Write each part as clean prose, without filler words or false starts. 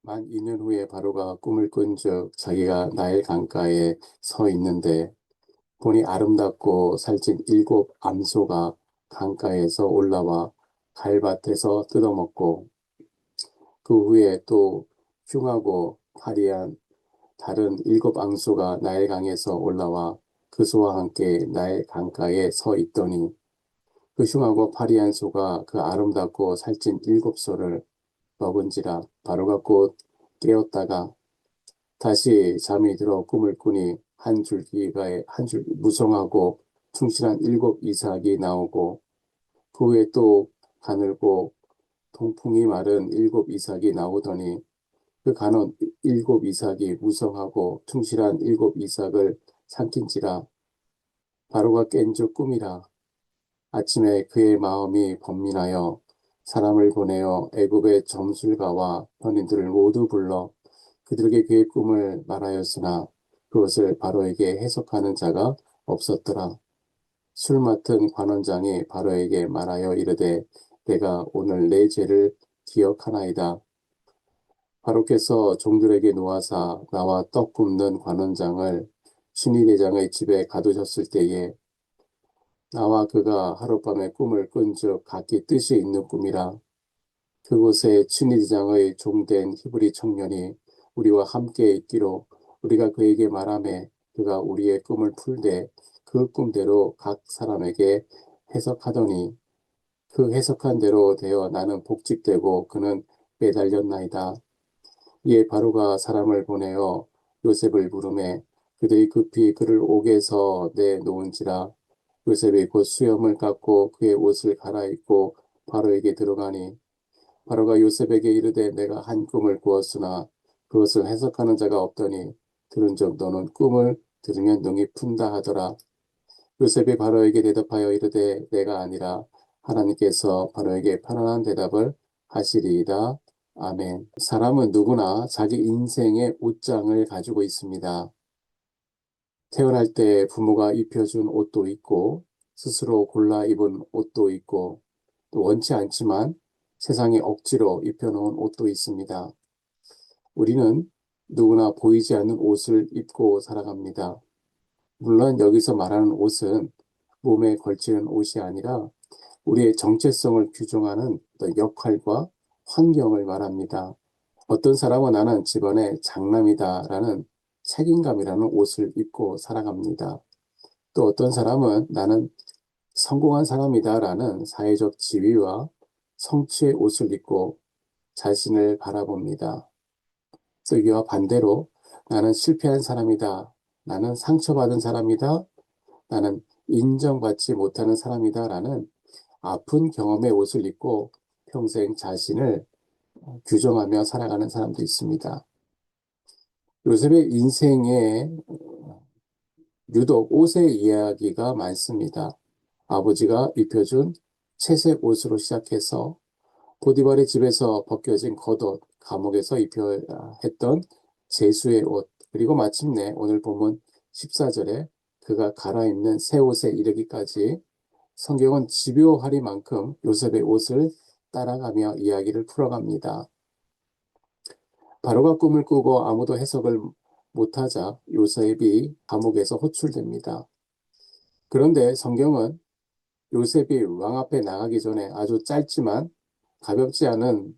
만 2년 후에 바로가 꿈을 꾼즉 자기가 나일 강가에 서 있는데 보니 아름답고 살찐 일곱 암소가 강가에서 올라와 갈밭에서 뜯어먹고 그 후에 또 흉하고 파리한 다른 일곱 앙소가 나일 강에서 올라와 그 소와 함께 나일 강가에 서 있더니 그 흉하고 파리한 소가 그 아름답고 살찐 일곱 소를 먹은지라 바로가 곧 깨었다가 다시 잠이 들어 꿈을 꾸니 한 줄기가 한 줄 무성하고 충실한 일곱 이삭이 나오고 그 후에 또 가늘고 통풍이 마른 일곱 이삭이 나오더니 그 가는 일곱 이삭이 무성하고 충실한 일곱 이삭을 삼킨지라 바로가 깬 즉 꿈이라. 아침에 그의 마음이 번민하여 사람을 보내어 애굽의 점술가와 현인들을 모두 불러 그들에게 그의 꿈을 말하였으나 그것을 바로에게 해석하는 자가 없었더라. 술 맡은 관원장이 바로에게 말하여 이르되 내가 오늘 내 죄를 기억하나이다. 바로께서 종들에게 놓아사 나와 떡 굽는 관원장을 순위대장의 집에 가두셨을 때에 나와 그가 하룻밤에 꿈을 꾼즉 각기 뜻이 있는 꿈이라. 그곳에 춘리대장의 종된 히브리 청년이 우리와 함께 있기로 우리가 그에게 말하매 그가 우리의 꿈을 풀되 그 꿈대로 각 사람에게 해석하더니 그 해석한 대로 되어 나는 복직되고 그는 매달렸나이다. 이에 바로가 사람을 보내어 요셉을 부르매 그들이 급히 그를 옥에서 내놓은지라. 요셉이 곧 수염을 깎고 그의 옷을 갈아입고 바로에게 들어가니 바로가 요셉에게 이르되 내가 한 꿈을 꾸었으나 그것을 해석하는 자가 없더니 들은즉 너는 꿈을 들으면 능히 푼다 하더라. 요셉이 바로에게 대답하여 이르되 내가 아니라 하나님께서 바로에게 편안한 대답을 하시리이다. 아멘. 사람은 누구나 자기 인생의 옷장을 가지고 있습니다. 태어날 때 부모가 입혀준 옷도 있고 스스로 골라 입은 옷도 있고 또 원치 않지만 세상에 억지로 입혀놓은 옷도 있습니다. 우리는 누구나 보이지 않는 옷을 입고 살아갑니다. 물론 여기서 말하는 옷은 몸에 걸치는 옷이 아니라 우리의 정체성을 규정하는 어떤 역할과 환경을 말합니다. 어떤 사람은 나는 집안의 장남이다라는 책임감이라는 옷을 입고 살아갑니다. 또 어떤 사람은 나는 성공한 사람이다라는 사회적 지위와 성취의 옷을 입고 자신을 바라봅니다. 또 이와 반대로 나는 실패한 사람이다. 나는 상처받은 사람이다. 나는 인정받지 못하는 사람이다라는 아픈 경험의 옷을 입고 평생 자신을 규정하며 살아가는 사람도 있습니다. 요셉의 인생에 유독 옷의 이야기가 많습니다. 아버지가 입혀준 채색 옷으로 시작해서 보디발의 집에서 벗겨진 겉옷, 감옥에서 입혀야 했던 제수의 옷, 그리고 마침내 오늘 본문 14절에 그가 갈아입는 새 옷에 이르기까지 성경은 집요하리만큼 요셉의 옷을 따라가며 이야기를 풀어갑니다. 바로가 꿈을 꾸고 아무도 해석을 못하자 요셉이 감옥에서 호출됩니다. 그런데 성경은 요셉이 왕 앞에 나가기 전에 아주 짧지만 가볍지 않은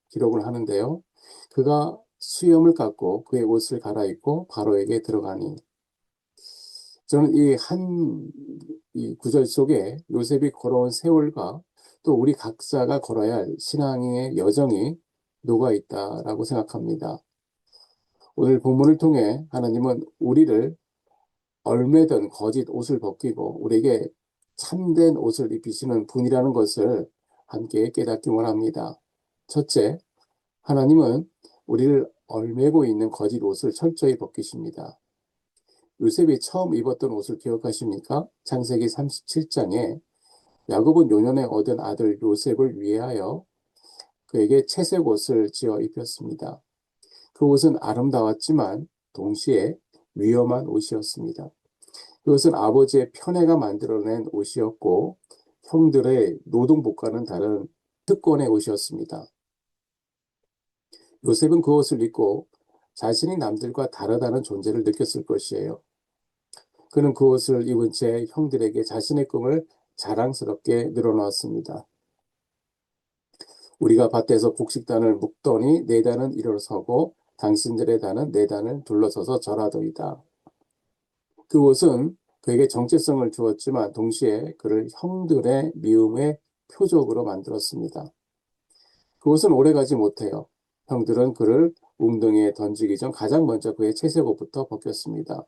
기록을 하는데요. 그가 수염을 깎고 그의 옷을 갈아입고 바로에게 들어가니 저는 이 구절 속에 요셉이 걸어온 세월과 또 우리 각자가 걸어야 할 신앙의 여정이 녹아 있다라고 생각합니다. 오늘 본문을 통해 하나님은 우리를 얼매든 거짓 옷을 벗기고 우리에게 참된 옷을 입히시는 분이라는 것을 함께 깨닫기 원합니다. 첫째, 하나님은 우리를 얼매고 있는 거짓 옷을 철저히 벗기십니다. 요셉이 처음 입었던 옷을 기억하십니까? 창세기 37장에 야곱은 요년에 얻은 아들 요셉을 위하여 그에게 채색 옷을 지어 입혔습니다. 그 옷은 아름다웠지만 동시에 위험한 옷이었습니다. 그것은 아버지의 편애가 만들어낸 옷이었고 형들의 노동복과는 다른 특권의 옷이었습니다. 요셉은 그 옷을 입고 자신이 남들과 다르다는 존재를 느꼈을 것이에요. 그는 그 옷을 입은 채 형들에게 자신의 꿈을 자랑스럽게 늘어놓았습니다. 우리가 밭에서 곡식단을 묶더니 네 단은 일어서고 당신들의 단은 네 단을 둘러서서 절하더이다. 그 옷은 그에게 정체성을 주었지만 동시에 그를 형들의 미움의 표적으로 만들었습니다. 그 옷은 오래가지 못해요. 형들은 그를 웅덩이에 던지기 전 가장 먼저 그의 채색 옷부터 벗겼습니다.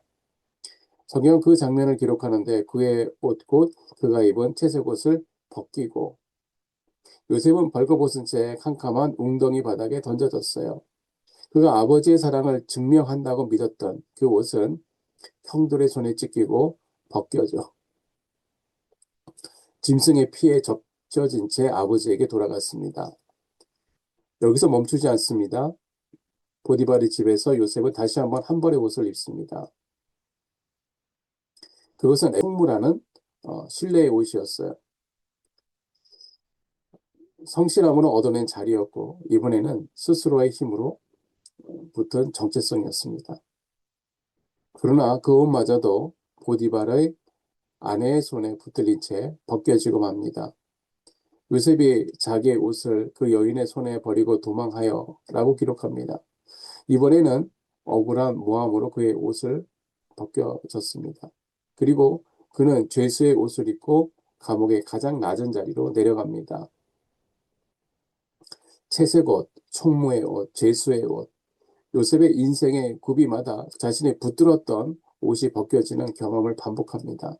성경은 그 장면을 기록하는데 그의 옷 곧 그가 입은 채색 옷을 벗기고 요셉은 벌거벗은 채 캄캄한 웅덩이 바닥에 던져졌어요. 그가 아버지의 사랑을 증명한다고 믿었던 그 옷은 형들의 손에 찢기고 벗겨져 짐승의 피에 접혀진 채 아버지에게 돌아갔습니다. 여기서 멈추지 않습니다. 보디발의 집에서 요셉은 다시 한번 한 벌의 옷을 입습니다. 그것은 풍무라는 실내의 옷이었어요. 성실함으로 얻어낸 자리였고 이번에는 스스로의 힘으로 붙은 정체성이었습니다. 그러나 그 옷마저도 보디발의 아내의 손에 붙들린 채 벗겨지고 맙니다. 요셉이 자기의 옷을 그 여인의 손에 버리고 도망하여 라고 기록합니다. 이번에는 억울한 모함으로 그의 옷을 벗겨졌습니다. 그리고 그는 죄수의 옷을 입고 감옥의 가장 낮은 자리로 내려갑니다. 채색 옷, 총무의 옷, 죄수의 옷, 요셉의 인생의 구비마다 자신의 붙들었던 옷이 벗겨지는 경험을 반복합니다.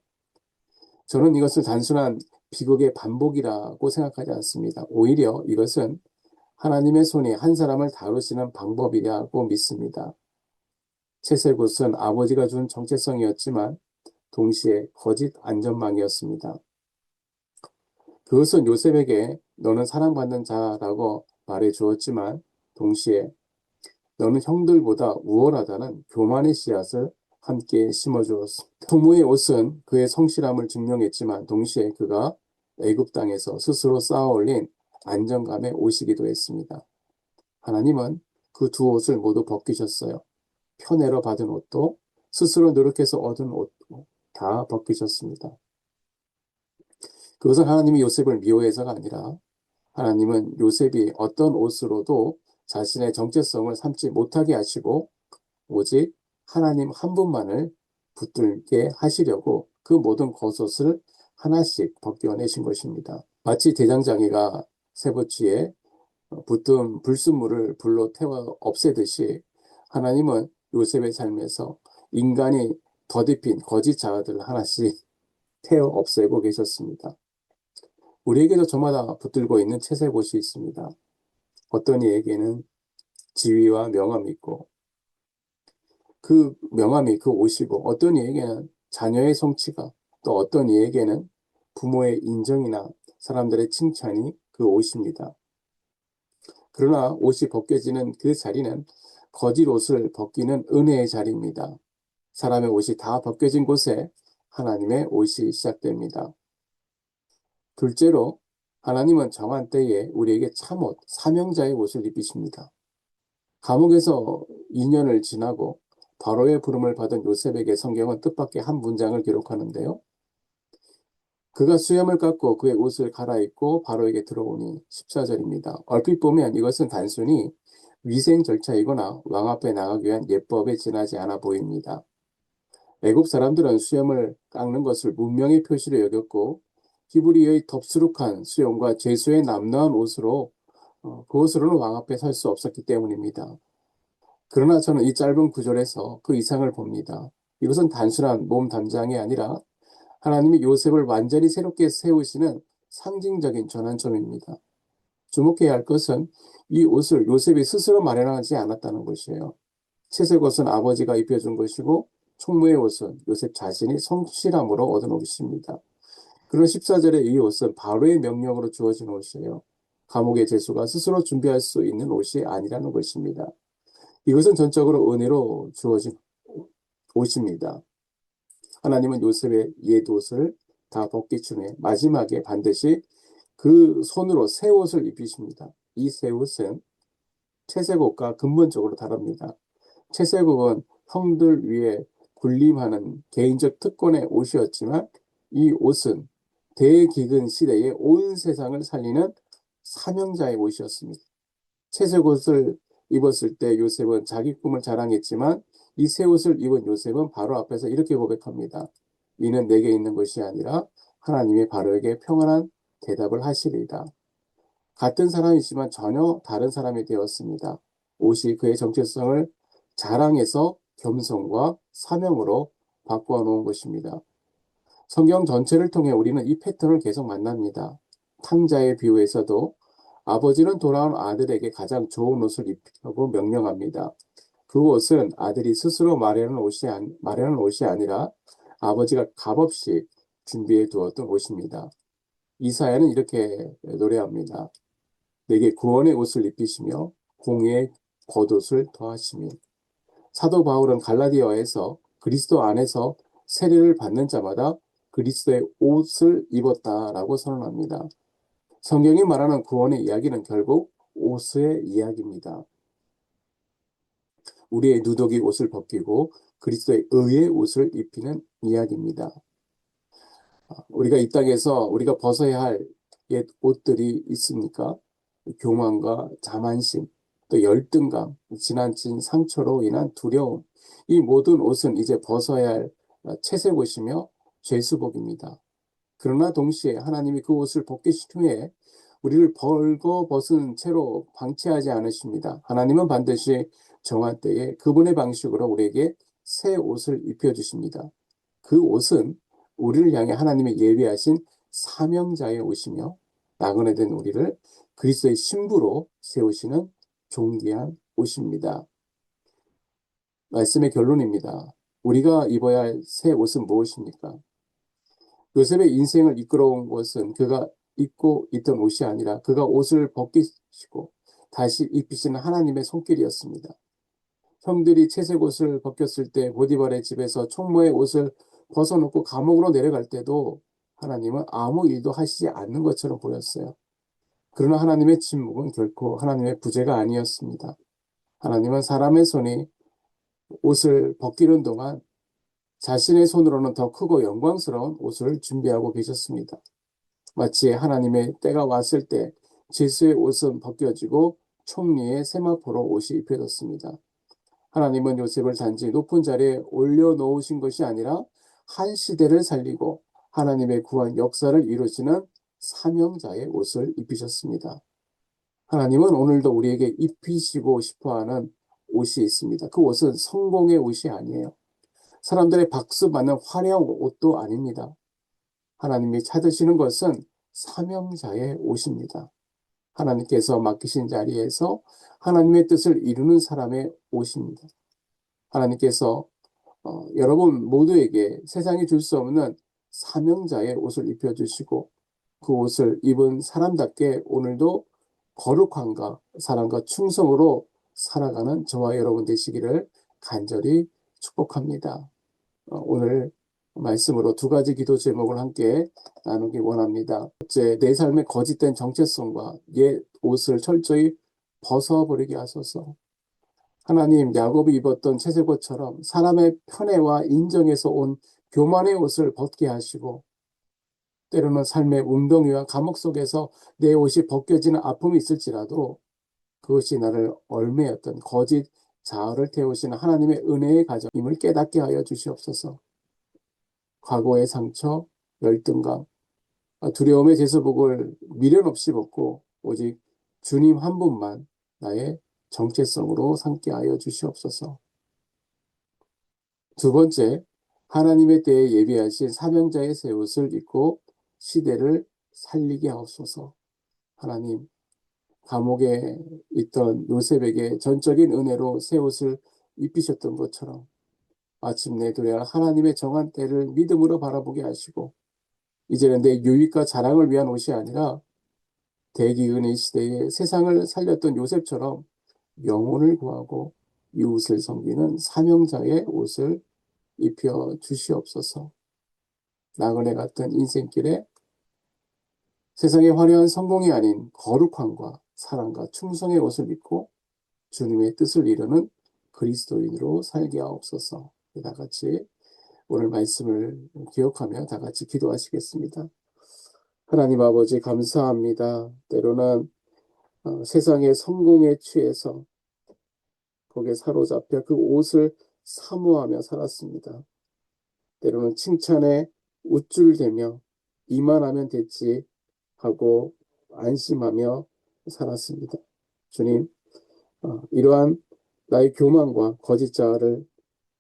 저는 이것을 단순한 비극의 반복이라고 생각하지 않습니다. 오히려 이것은 하나님의 손이 한 사람을 다루시는 방법이라고 믿습니다. 채색 옷은 아버지가 준 정체성이었지만 동시에 거짓 안전망이었습니다. 그것은 요셉에게 너는 사랑받는 자라고 말해 주었지만 동시에 너는 형들보다 우월하다는 교만의 씨앗을 함께 심어주었습니다. 소무의 옷은 그의 성실함을 증명했지만 동시에 그가 애굽 땅에서 스스로 쌓아올린 안정감의 옷이기도 했습니다. 하나님은 그 두 옷을 모두 벗기셨어요. 편애로 받은 옷도 스스로 노력해서 얻은 옷도 다 벗기셨습니다. 그것은 하나님이 요셉을 미워해서가 아니라 하나님은 요셉이 어떤 옷으로도 자신의 정체성을 삼지 못하게 하시고 오직 하나님 한 분만을 붙들게 하시려고 그 모든 겉옷을 하나씩 벗겨내신 것입니다. 마치 대장장이가 쇠붙이에 붙은 불순물을 불로 태워 없애듯이 하나님은 요셉의 삶에서 인간이 더딥힌 거짓 자아들을 하나씩 태워 없애고 계셨습니다. 우리에게도 저마다 붙들고 있는 채색 옷이 있습니다. 어떤 이에게는 지위와 명함이 있고 그 명함이 그 옷이고 어떤 이에게는 자녀의 성취가 또 어떤 이에게는 부모의 인정이나 사람들의 칭찬이 그 옷입니다. 그러나 옷이 벗겨지는 그 자리는 거짓 옷을 벗기는 은혜의 자리입니다. 사람의 옷이 다 벗겨진 곳에 하나님의 옷이 시작됩니다. 둘째로 하나님은 정한 때에 우리에게 참옷, 사명자의 옷을 입히십니다. 감옥에서 2년을 지나고 바로의 부름을 받은 요셉에게 성경은 뜻밖의 한 문장을 기록하는데요. 그가 수염을 깎고 그의 옷을 갈아입고 바로에게 들어오니 14절입니다. 얼핏 보면 이것은 단순히 위생 절차이거나 왕 앞에 나가기 위한 예법에 지나지 않아 보입니다. 애국 사람들은 수염을 깎는 것을 문명의 표시로 여겼고 히브리의 덥수룩한 수염과 죄수의 남루한 옷으로 그 옷으로는 왕 앞에 설 수 없었기 때문입니다. 그러나 저는 이 짧은 구절에서 그 이상을 봅니다. 이것은 단순한 몸 담장이 아니라 하나님이 요셉을 완전히 새롭게 세우시는 상징적인 전환점입니다. 주목해야 할 것은 이 옷을 요셉이 스스로 마련하지 않았다는 것이에요. 채색 옷은 아버지가 입혀준 것이고 총무의 옷은 요셉 자신이 성실함으로 얻은 옷입니다. 그런 14절의 이 옷은 바로의 명령으로 주어진 옷이에요. 감옥의 죄수가 스스로 준비할 수 있는 옷이 아니라는 것입니다. 이것은 전적으로 은혜로 주어진 옷입니다. 하나님은 요셉의 옛 옷을 다 벗기신 후에 마지막에 반드시 그 손으로 새 옷을 입히십니다. 이 새 옷은 채색옷과 근본적으로 다릅니다. 채색옷은 형들 위에 군림하는 개인적 특권의 옷이었지만 이 옷은 대기근 시대의 온 세상을 살리는 사명자의 옷이었습니다. 채색옷을 입었을 때 요셉은 자기 꿈을 자랑했지만 이 새 옷을 입은 요셉은 바로 앞에서 이렇게 고백합니다. 이는 내게 있는 것이 아니라 하나님이 바로에게 평안한 대답을 하시리이다. 같은 사람이지만 전혀 다른 사람이 되었습니다. 옷이 그의 정체성을 자랑해서 겸손과 사명으로 바꾸어 놓은 것입니다. 성경 전체를 통해 우리는 이 패턴을 계속 만납니다. 탕자의 비유에서도 아버지는 돌아온 아들에게 가장 좋은 옷을 입히라고 명령합니다. 그 옷은 아들이 스스로 마련한 옷이 아니라 아버지가 값없이 준비해 두었던 옷입니다. 이사야는 이렇게 노래합니다. 내게 구원의 옷을 입히시며 공의의 겉옷을 더하시며. 사도 바울은 갈라디아에서 그리스도 안에서 세례를 받는 자마다 그리스도의 옷을 입었다라고 선언합니다. 성경이 말하는 구원의 이야기는 결국 옷의 이야기입니다. 우리의 누더기 옷을 벗기고 그리스도의 의의 옷을 입히는 이야기입니다. 우리가 이 땅에서 우리가 벗어야 할 옛 옷들이 있습니까? 교만과 자만심, 또 열등감, 지나친 상처로 인한 두려움, 이 모든 옷은 이제 벗어야 할 채색 옷이며 죄수복입니다. 그러나 동시에 하나님이 그 옷을 벗기신 후에 우리를 벌거벗은 채로 방치하지 않으십니다. 하나님은 반드시 정한 때에 그분의 방식으로 우리에게 새 옷을 입혀주십니다. 그 옷은 우리를 향해 하나님의 예비하신 사명자의 옷이며 나그네 된 우리를 그리스도의 신부로 세우시는 존귀한 옷입니다. 말씀의 결론입니다. 우리가 입어야 할 새 옷은 무엇입니까? 요셉의 인생을 이끌어온 것은 그가 입고 있던 옷이 아니라 그가 옷을 벗기시고 다시 입히시는 하나님의 손길이었습니다. 형들이 채색 옷을 벗겼을 때 보디발의 집에서 총무의 옷을 벗어놓고 감옥으로 내려갈 때도 하나님은 아무 일도 하시지 않는 것처럼 보였어요. 그러나 하나님의 침묵은 결코 하나님의 부재가 아니었습니다. 하나님은 사람의 손이 옷을 벗기는 동안 자신의 손으로는 더 크고 영광스러운 옷을 준비하고 계셨습니다. 마치 하나님의 때가 왔을 때 제수의 옷은 벗겨지고 총리의 세마포로 옷이 입혀졌습니다. 하나님은 요셉을 단지 높은 자리에 올려놓으신 것이 아니라 한 시대를 살리고 하나님의 구원 역사를 이루시는 사명자의 옷을 입히셨습니다. 하나님은 오늘도 우리에게 입히시고 싶어하는 옷이 있습니다. 그 옷은 성공의 옷이 아니에요. 사람들의 박수 받는 화려한 옷도 아닙니다. 하나님이 찾으시는 것은 사명자의 옷입니다. 하나님께서 맡기신 자리에서 하나님의 뜻을 이루는 사람의 옷입니다. 하나님께서 여러분 모두에게 세상이 줄 수 없는 사명자의 옷을 입혀주시고 그 옷을 입은 사람답게 오늘도 거룩함과 사랑과 충성으로 살아가는 저와 여러분 되시기를 간절히 축복합니다. 오늘 말씀으로 두 가지 기도 제목을 함께 나누기 원합니다. 첫째, 내 삶의 거짓된 정체성과 옛 옷을 철저히 벗어버리게 하소서. 하나님, 야곱이 입었던 채색옷처럼 사람의 편애와 인정에서 온 교만의 옷을 벗게 하시고 때로는 삶의 웅덩이와 감옥 속에서 내 옷이 벗겨지는 아픔이 있을지라도 그것이 나를 얽매였던 거짓 자아를 태우시는 하나님의 은혜의 가정임을 깨닫게 하여 주시옵소서. 과거의 상처, 열등감, 두려움의 제수복을 미련 없이 벗고 오직 주님 한 분만 나의 정체성으로 삼게 하여 주시옵소서. 두 번째, 하나님의 때에 예비하신 사명자의 새 옷을 입고 시대를 살리게 하옵소서. 하나님, 감옥에 있던 요셉에게 전적인 은혜로 새 옷을 입히셨던 것처럼 마침내 도래할 하나님의 정한 때를 믿음으로 바라보게 하시고 이제는 내 유익과 자랑을 위한 옷이 아니라 대기근의 시대에 세상을 살렸던 요셉처럼 영혼을 구하고 이웃을 섬기는 사명자의 옷을 입혀 주시옵소서. 나그네 같은 인생길에 세상의 화려한 성공이 아닌 거룩함과 사랑과 충성의 옷을 입고 주님의 뜻을 이루는 그리스도인으로 살게 하옵소서. 다 같이 오늘 말씀을 기억하며 다 같이 기도하시겠습니다. 하나님 아버지 감사합니다. 때로는 세상의 성공에 취해서 거기에 사로잡혀 그 옷을 사모하며 살았습니다. 때로는 칭찬에 우쭐대며 이만하면 됐지 하고 안심하며 살았습니다. 주님, 이러한 나의 교만과 거짓 자아를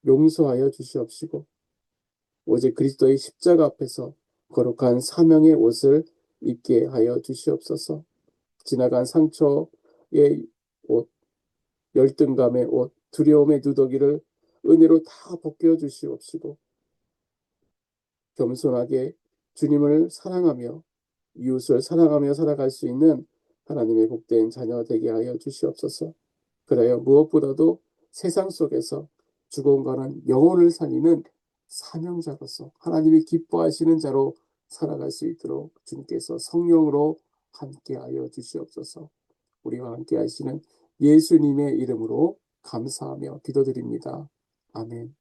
용서하여 주시옵시고 오직 그리스도의 십자가 앞에서 거룩한 사명의 옷을 입게 하여 주시옵소서. 지나간 상처의 옷, 열등감의 옷, 두려움의 누더기를 은혜로 다 벗겨 주시옵시고 겸손하게 주님을 사랑하며 이웃을 사랑하며 살아갈 수 있는 하나님의 복된 자녀 되게 하여 주시옵소서. 그래야 무엇보다도 세상 속에서 죽어가는 영혼을 살리는 사명자로서 하나님이 기뻐하시는 자로 살아갈 수 있도록 주님께서 성령으로 함께하여 주시옵소서. 우리와 함께 하시는 예수님의 이름으로 감사하며 기도드립니다. 아멘.